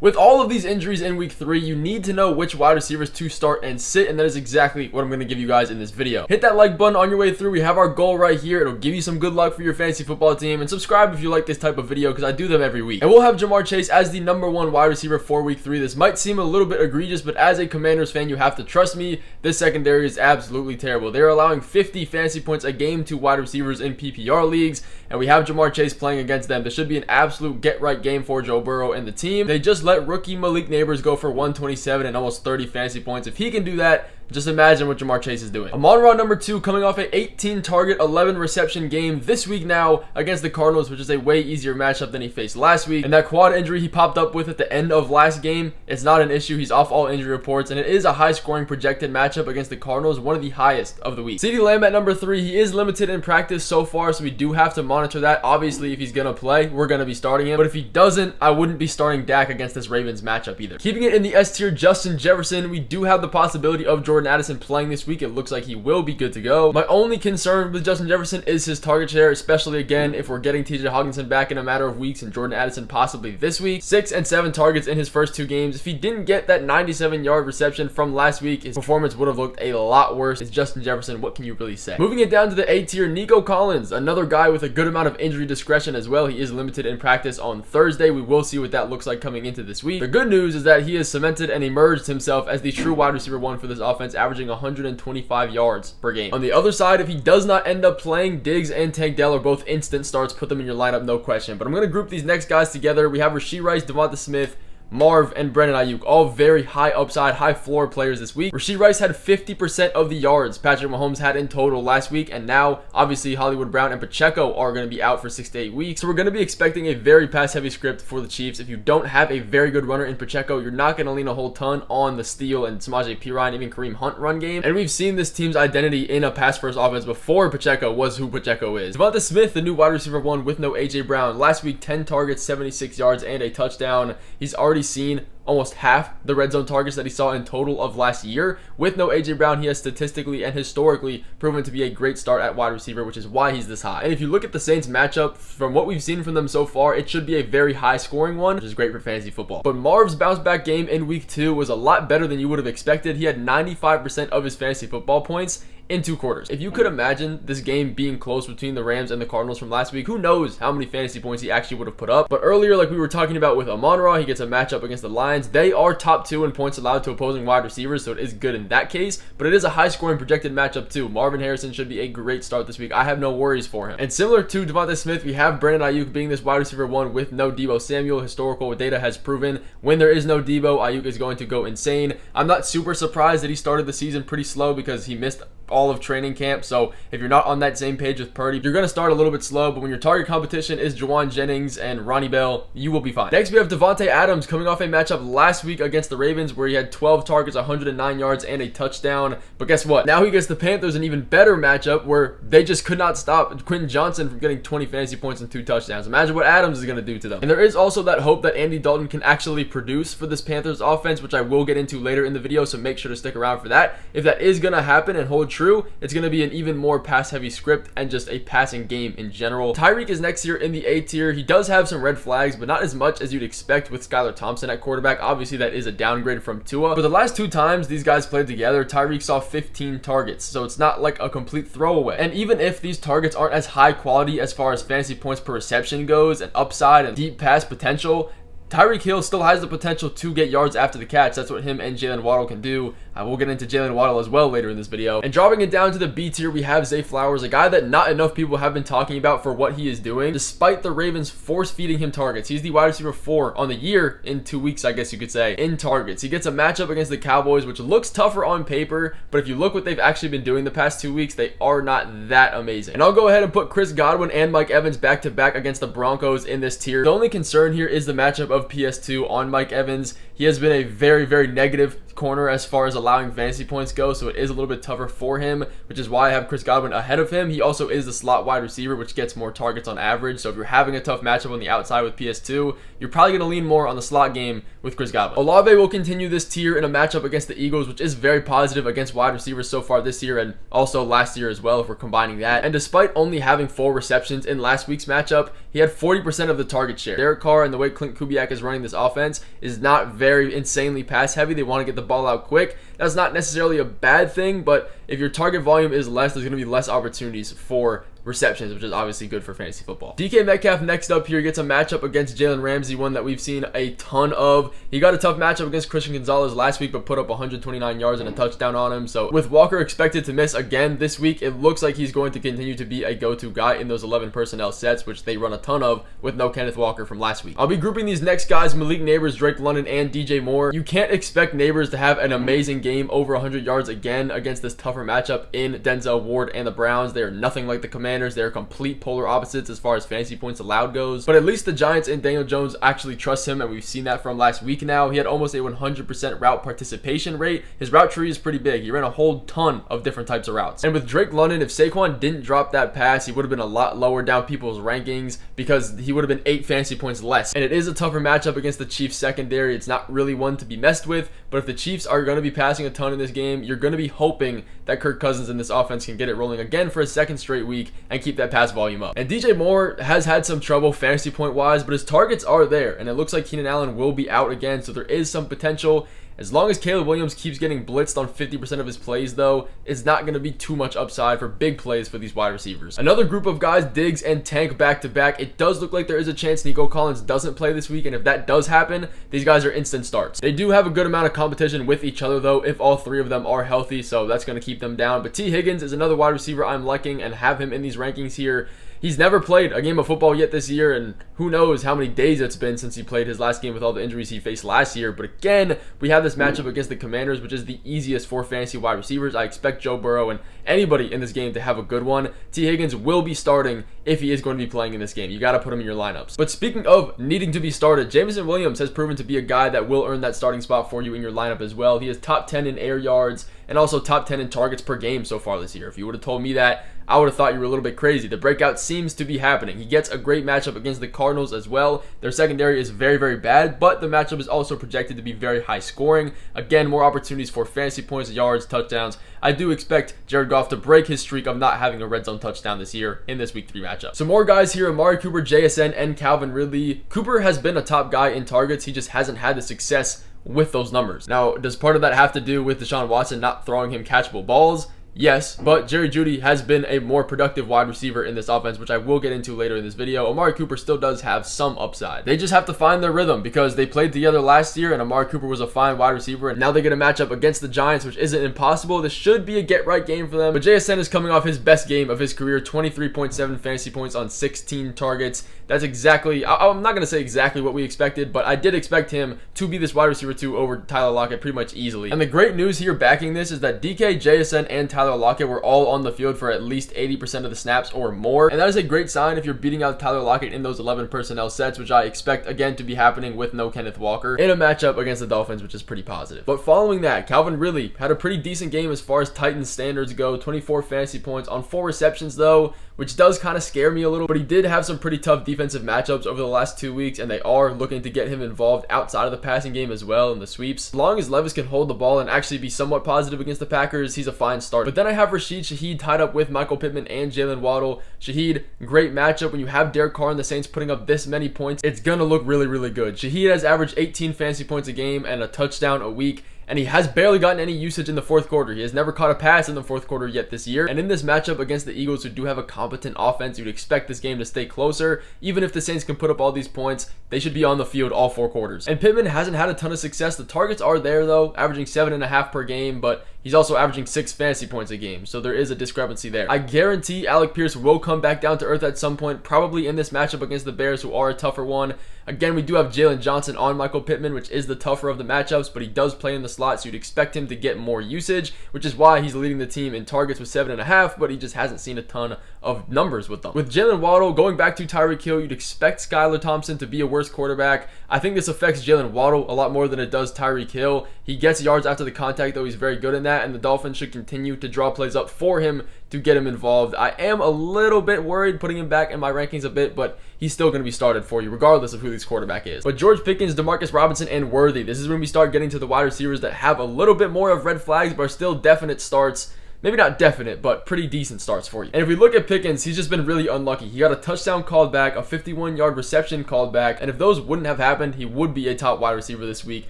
With all of these injuries in week 3, you need to know which wide receivers to start and sit, and that is exactly what I'm going to give you guys in this video. Hit that like button on your way through. We have our goal right here. It'll give you some good luck for your fantasy football team, and subscribe if you like this type of video because I do them every week. And we'll have Ja'Marr Chase as the #1 wide receiver for week 3. This might seem a little bit egregious, but as a Commanders fan, you have to trust me. This secondary is absolutely terrible. They're allowing 50 fantasy points a game to wide receivers in PPR leagues, and we have Ja'Marr Chase playing against them. This should be an absolute get-right game for Joe Burrow and the team. They just let rookie Malik Neighbors go for 127 and almost 30 fantasy points. If he can do that, just imagine what Ja'Marr Chase is doing. Amon-Ra #2 coming off a 18 target, 11 reception game this week now against the Cardinals, which is a way easier matchup than he faced last week. And that quad injury he popped up with at the end of last game, it's not an issue. He's off all injury reports, and it is a high-scoring projected matchup against the Cardinals, one of the highest of the week. CeeDee Lamb at #3, he is limited in practice so far, so we do have to monitor that. Obviously, if he's going to play, we're going to be starting him. But if he doesn't, I wouldn't be starting Dak against this Ravens matchup either. Keeping it in the S tier, Justin Jefferson, we do have the possibility of Jordan Addison playing this week. It looks like he will be good to go. My only concern with Justin Jefferson is his target share, especially again if we're getting TJ Hawkinson back in a matter of weeks and Jordan Addison possibly this week. 6 and 7 targets in his first 2 games. If he didn't get that 97-yard reception from last week, his performance would have looked a lot worse. It's Justin Jefferson. What can you really say? Moving it down to the A tier, Nico Collins, another guy with a good amount of injury discretion as well. He is limited in practice on Thursday. We will see what that looks like coming into this week. The good news is that he has cemented and emerged himself as the true wide receiver 1 for this offense, averaging 125 yards per game. On the other side, if he does not end up playing, Diggs and Tank Dell are both instant starts. Put them in your lineup, no question. But I'm going to group these next guys together. We have Rashee Rice, Devonta Smith, Marv, and Brandon Ayuk, all very high upside, high floor players this week. Rashee Rice had 50% of the yards Patrick Mahomes had in total last week, and now obviously Hollywood Brown and Pacheco are going to be out for 6 to 8 weeks. So we're going to be expecting a very pass-heavy script for the Chiefs. If you don't have a very good runner in Pacheco, you're not going to lean a whole ton on the Steele and Samaje Perine, even Kareem Hunt run game. And we've seen this team's identity in a pass-first offense before Pacheco was who Pacheco is. Devonta Smith, the new wide receiver 1 with no A.J. Brown. Last week, 10 targets, 76 yards, and a touchdown. He's already seen almost half the red zone targets that he saw in total of last year. With no A.J. Brown, he has statistically and historically proven to be a great start at wide receiver, which is why he's this high. And if you look at the Saints matchup, from what we've seen from them so far, it should be a very high scoring one, which is great for fantasy football. But Marv's bounce back game in week 2 was a lot better than you would have expected. He had 95% of his fantasy football points in 2 quarters. If you could imagine this game being close between the Rams and the Cardinals from last week, who knows how many fantasy points he actually would have put up. But earlier, like we were talking about with Amon-Ra, he gets a matchup against the Lions. They are top 2 in points allowed to opposing wide receivers, so it is good in that case. But it is a high scoring projected matchup too. Marvin Harrison should be a great start this week. I have no worries for him. And similar to Devonta Smith, we have Brandon Ayuk being this wide receiver 1 with no Deebo Samuel. Historical data has proven when there is no Deebo, Ayuk is going to go insane. I'm not super surprised that he started the season pretty slow because he missed all of training camp. So if you're not on that same page with Purdy, you're going to start a little bit slow, but when your target competition is Juwan Jennings and Ronnie Bell, you will be fine. Next, we have Devontae Adams coming off a matchup last week against the Ravens where he had 12 targets, 109 yards, and a touchdown. But guess what? Now he gets the Panthers, an even better matchup where they just could not stop Quentin Johnson from getting 20 fantasy points and 2 touchdowns. Imagine what Adams is going to do to them. And there is also that hope that Andy Dalton can actually produce for this Panthers offense, which I will get into later in the video, so make sure to stick around for that. If that is going to happen and hold true, it's going to be an even more pass-heavy script and just a passing game in general. Tyreek is next here in the A tier. He does have some red flags, but not as much as you'd expect with Skylar Thompson at quarterback. Obviously, that is a downgrade from Tua. But the last 2 times these guys played together, Tyreek saw 15 targets, so it's not like a complete throwaway. And even if these targets aren't as high quality as far as fantasy points per reception goes and upside and deep pass potential, Tyreek Hill still has the potential to get yards after the catch. That's what him and Jalen Waddle can do. I will get into Jalen Waddle as well later in this video. And dropping it down to the B tier, we have Zay Flowers, a guy that not enough people have been talking about for what he is doing, despite the Ravens force-feeding him targets. He's the wide receiver 4 on the year in 2 weeks, I guess you could say, in targets. He gets a matchup against the Cowboys, which looks tougher on paper, but if you look what they've actually been doing the past 2 weeks, they are not that amazing. And I'll go ahead and put Chris Godwin and Mike Evans back-to-back against the Broncos in this tier. The only concern here is the matchup of PS2 on Mike Evans. He has been a very, very negative corner as far as allowing fantasy points go, so it is a little bit tougher for him, which is why I have Chris Godwin ahead of him. He also is the slot wide receiver, which gets more targets on average. So if you're having a tough matchup on the outside with PS2, you're probably going to lean more on the slot game with Chris Godwin. Olave will continue this tier in a matchup against the Eagles, which is very positive against wide receivers so far this year and also last year as well if we're combining that. And despite only having 4 receptions in last week's matchup, he had 40% of the target share. Derek Carr and the way Clint Kubiak is running this offense is not very insanely pass heavy. They want to get the ball out quick. That's not necessarily a bad thing, but if your target volume is less, there's going to be less opportunities for receptions, which is obviously good for fantasy football. DK Metcalf next up here gets a matchup against Jalen Ramsey, one that we've seen a ton of. He got a tough matchup against Christian Gonzalez last week, but put up 129 yards and a touchdown on him. So with Walker expected to miss again this week, it looks like he's going to continue to be a go-to guy in those 11 personnel sets, which they run a ton of with no Kenneth Walker from last week. I'll be grouping these next guys: Malik Neighbors, Drake London, and DJ Moore. You can't expect Neighbors to have an amazing game over 100 yards again against this tougher matchup in Denzel Ward and the Browns. They are nothing like the Commanders. They are complete polar opposites as far as fantasy points allowed goes, but at least the Giants and Daniel Jones actually trust him, and we've seen that from last week now. He had almost a 100% route participation rate. His route tree is pretty big. He ran a whole ton of different types of routes. And with Drake London, if Saquon didn't drop that pass, he would have been a lot lower down people's rankings because he would have been 8 fantasy points less. And it is a tougher matchup against the Chiefs secondary. It's not really one to be messed with, but if the Chiefs are going to be passing a ton in this game, you're going to be hoping that Kirk Cousins in this offense can get it rolling again for a second straight week and keep that pass volume up. And DJ Moore has had some trouble fantasy point wise, but his targets are there, and it looks like Keenan Allen will be out again, so there is some potential. As long as Caleb Williams keeps getting blitzed on 50% of his plays, though, it's not going to be too much upside for big plays for these wide receivers. Another group of guys, Diggs and Tank back to back. It does look like there is a chance Nico Collins doesn't play this week, and if that does happen, these guys are instant starts. They do have a good amount of competition with each other, though, if all 3 of them are healthy, so that's going to keep them down. But T. Higgins is another wide receiver I'm liking and have him in these rankings here. He's never played a game of football yet this year, and who knows how many days it's been since he played his last game with all the injuries he faced last year. But again, we have this matchup against the Commanders, which is the easiest for fantasy wide receivers. I expect Joe Burrow and anybody in this game to have a good one. T. Higgins will be starting if he is going to be playing in this game. You got to put him in your lineups. But speaking of needing to be started, Jameson Williams has proven to be a guy that will earn that starting spot for you in your lineup as well. He is top 10 in air yards and also top 10 in targets per game so far this year. If you would have told me that, I would have thought you were a little bit crazy. The breakout seems to be happening. He gets a great matchup against the Cardinals as well. Their secondary is very, very bad, but the matchup is also projected to be very high scoring. Again, more opportunities for fantasy points, yards, touchdowns. I do expect Jared Goff to break his streak of not having a red zone touchdown this year in this Week 3 matchup. So more guys here: Amari Cooper, JSN, and Calvin Ridley. Cooper has been a top guy in targets. He just hasn't had the success with those numbers. Now, does part of that have to do with Deshaun Watson not throwing him catchable balls? Yes, but Jerry Jeudy has been a more productive wide receiver in this offense, which I will get into later in this video. Amari Cooper still does have some upside. They just have to find their rhythm because they played together last year and Amari Cooper was a fine wide receiver, and now they get a matchup against the Giants, which isn't impossible. This should be a get-right game for them, but JSN is coming off his best game of his career, 23.7 fantasy points on 16 targets. That's exactly, I'm not going to say exactly what we expected, but I did expect him to be this wide receiver 2 over Tyler Lockett pretty much easily. And the great news here backing this is that DK, JSN, and Tyler Lockett were all on the field for at least 80% of the snaps or more, and that is a great sign if you're beating out Tyler Lockett in those 11 personnel sets, which I expect again to be happening with no Kenneth Walker in a matchup against the Dolphins, which is pretty positive. But following that, Calvin Ridley had a pretty decent game as far as Titans standards go, 24 fantasy points on 4 receptions though, which does kind of scare me a little, but he did have some pretty tough defensive matchups over the last 2 weeks, and they are looking to get him involved outside of the passing game as well in the sweeps. As long as Levis can hold the ball and actually be somewhat positive against the Packers, he's a fine start. But then I have Rashid Shaheed tied up with Michael Pittman and Jalen Waddle. Shaheed, great matchup. When you have Derek Carr and the Saints putting up this many points, it's gonna look really, really good. Shaheed has averaged 18 fantasy points a game and a touchdown a week, and he has barely gotten any usage in the fourth quarter. He has never caught a pass in the fourth quarter yet this year. And in this matchup against the Eagles, who do have a competent offense, you'd expect this game to stay closer. Even if the Saints can put up all these points, they should be on the field all 4 quarters. And Pittman hasn't had a ton of success. The targets are there though, averaging 7.5 per game, but he's also averaging 6 fantasy points a game, so there is a discrepancy there. I guarantee Alec Pierce will come back down to earth at some point, probably in this matchup against the Bears, who are a tougher one. Again, we do have Jalen Johnson on Michael Pittman, which is the tougher of the matchups, but he does play in the slot, so you'd expect him to get more usage, which is why he's leading the team in targets with 7.5, but he just hasn't seen a ton of numbers with them. With Jalen Waddle going back to Tyreek Hill, you'd expect Skylar Thompson to be a worse quarterback. I think this affects Jalen Waddle a lot more than it does Tyreek Hill. He gets yards after the contact, though he's very good in that, and the Dolphins should continue to draw plays up for him to get him involved. I am a little bit worried putting him back in my rankings a bit, but he's still going to be started for you regardless of who this quarterback is. But George Pickens, Demarcus Robinson, and Worthy, this is when we start getting to the wide receivers that have a little bit more of red flags but are still definite starts. Maybe not definite, but pretty decent starts for you. And if we look at Pickens, he's just been really unlucky. He got a touchdown called back, a 51-yard reception called back, and if those wouldn't have happened, he would be a top wide receiver this week.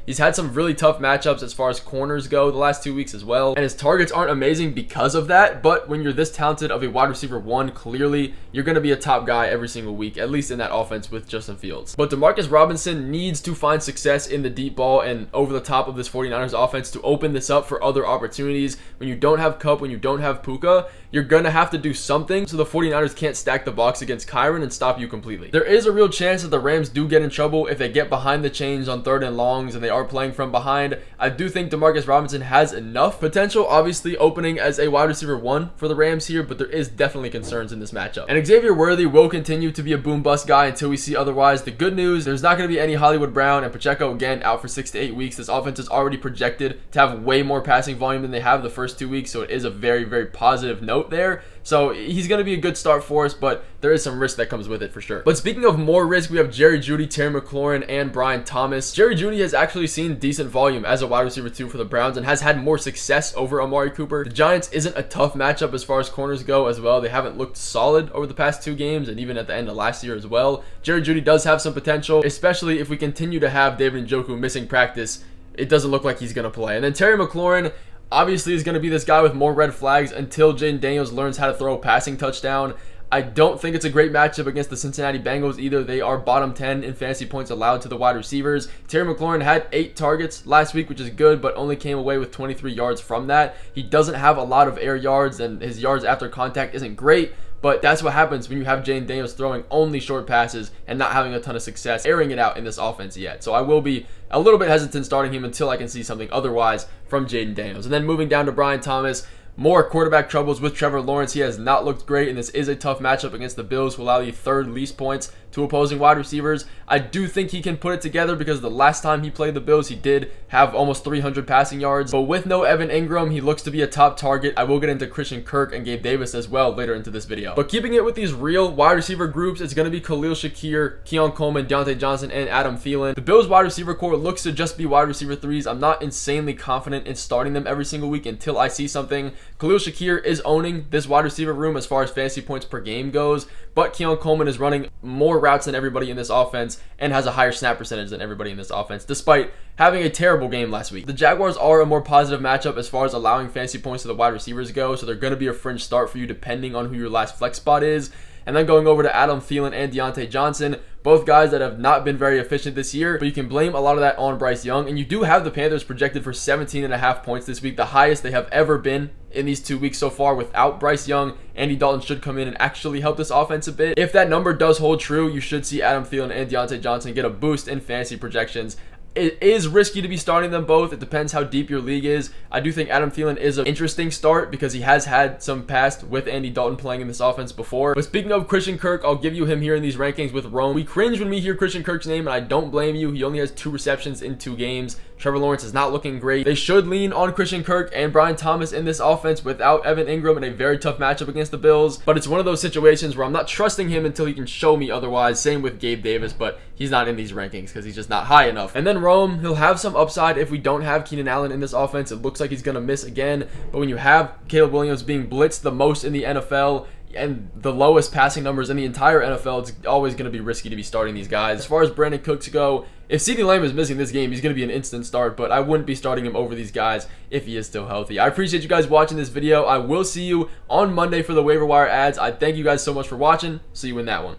He's had some really tough matchups as far as corners go the last 2 weeks as well, and his targets aren't amazing because of that, but when you're this talented of a wide receiver one, clearly, you're going to be a top guy every single week, at least in that offense with Justin Fields. But Demarcus Robinson needs to find success in the deep ball and over the top of this 49ers offense to open this up for other opportunities. When you don't have Kupp, when you don't have Puka, you're going to have to do something so the 49ers can't stack the box against Kyron and stop you completely. There is a real chance that the Rams do get in trouble if they get behind the chains on 3rd and longs and they are playing from behind. I do think Demarcus Robinson has enough potential, obviously opening as a wide receiver one for the Rams here, but there is definitely concerns in this matchup. And Xavier Worthy will continue to be a boom bust guy until we see otherwise. The good news, there's not going to be any Hollywood Brown and Pacheco again out for 6 to 8 weeks. This offense is already projected to have way more passing volume than they have the first 2 weeks, so it is a very, very positive note there. So he's going to be a good start for us, but there is some risk that comes with it for sure. But speaking of more risk, we have Jerry Jeudy, Terry McLaurin, and Brian Thomas. Jerry Jeudy has actually seen decent volume as a wide receiver 2 for the Browns and has had more success over Amari Cooper. The Giants isn't a tough matchup as far as corners go as well. They haven't looked solid over the past 2 games and even at the end of last year as well. Jerry Jeudy does have some potential, especially if we continue to have David Njoku missing practice. It doesn't look like he's going to play. And then Terry McLaurin obviously is going to be this guy with more red flags until Jaden Daniels learns how to throw a passing touchdown. I don't think it's a great matchup against the Cincinnati Bengals either. They are bottom 10 in fantasy points allowed to the wide receivers. Terry McLaurin had 8 targets last week, which is good, but only came away with 23 yards from that. He doesn't have a lot of air yards, and his yards after contact isn't great. But that's what happens when you have Jaden Daniels throwing only short passes and not having a ton of success airing it out in this offense yet. So I will be a little bit hesitant starting him until I can see something otherwise from Jaden Daniels. And then moving down to Brian Thomas, more quarterback troubles with Trevor Lawrence. He has not looked great, and this is a tough matchup against the Bills, who allow the 3rd least points to opposing wide receivers. I do think he can put it together because the last time he played the Bills, he did have almost 300 passing yards. But with no Evan Ingram, he looks to be a top target. I will get into Christian Kirk and Gabe Davis as well later into this video. But keeping it with these real wide receiver groups, it's going to be Khalil Shakir, Keon Coleman, Deontay Johnson, and Adam Thielen. The Bills wide receiver core looks to just be wide receiver 3s. I'm not insanely confident in starting them every single week until I see something. Khalil Shakir is owning this wide receiver room as far as fantasy points per game goes, but Keon Coleman is running more routes than everybody in this offense and has a higher snap percentage than everybody in this offense, despite having a terrible game last week. The Jaguars are a more positive matchup as far as allowing fantasy points to the wide receivers go, so they're going to be a fringe start for you depending on who your last flex spot is. And then going over to Adam Thielen and Deontay Johnson, both guys that have not been very efficient this year, but you can blame a lot of that on Bryce Young. And you do have the Panthers projected for 17.5 points this week, the highest they have ever been in these 2 weeks so far without Bryce Young. Andy Dalton should come in and actually help this offense a bit. If that number does hold true, you should see Adam Thielen and Deontay Johnson get a boost in fantasy projections. It is risky to be starting them both. It depends how deep your league is. I do think Adam Thielen is an interesting start because he has had some past with Andy Dalton playing in this offense before. But speaking of Christian Kirk, I'll give you him here in these rankings with Rome. We cringe when we hear Christian Kirk's name, and I don't blame you. He only has 2 receptions in 2 games. Trevor Lawrence is not looking great. They should lean on Christian Kirk and Brian Thomas in this offense without Evan Ingram in a very tough matchup against the Bills. But it's one of those situations where I'm not trusting him until he can show me otherwise. Same with Gabe Davis, but he's not in these rankings because he's just not high enough. And then Rome, he'll have some upside if we don't have Keenan Allen in this offense. It looks like he's going to miss again. But when you have Caleb Williams being blitzed the most in the NFL, and the lowest passing numbers in the entire NFL, it's always going to be risky to be starting these guys. As far as Brandon Cooks go, if CeeDee Lamb is missing this game, he's going to be an instant start, but I wouldn't be starting him over these guys if he is still healthy. I appreciate you guys watching this video. I will see you on Monday for the waiver wire ads. I thank you guys so much for watching. See you in that one.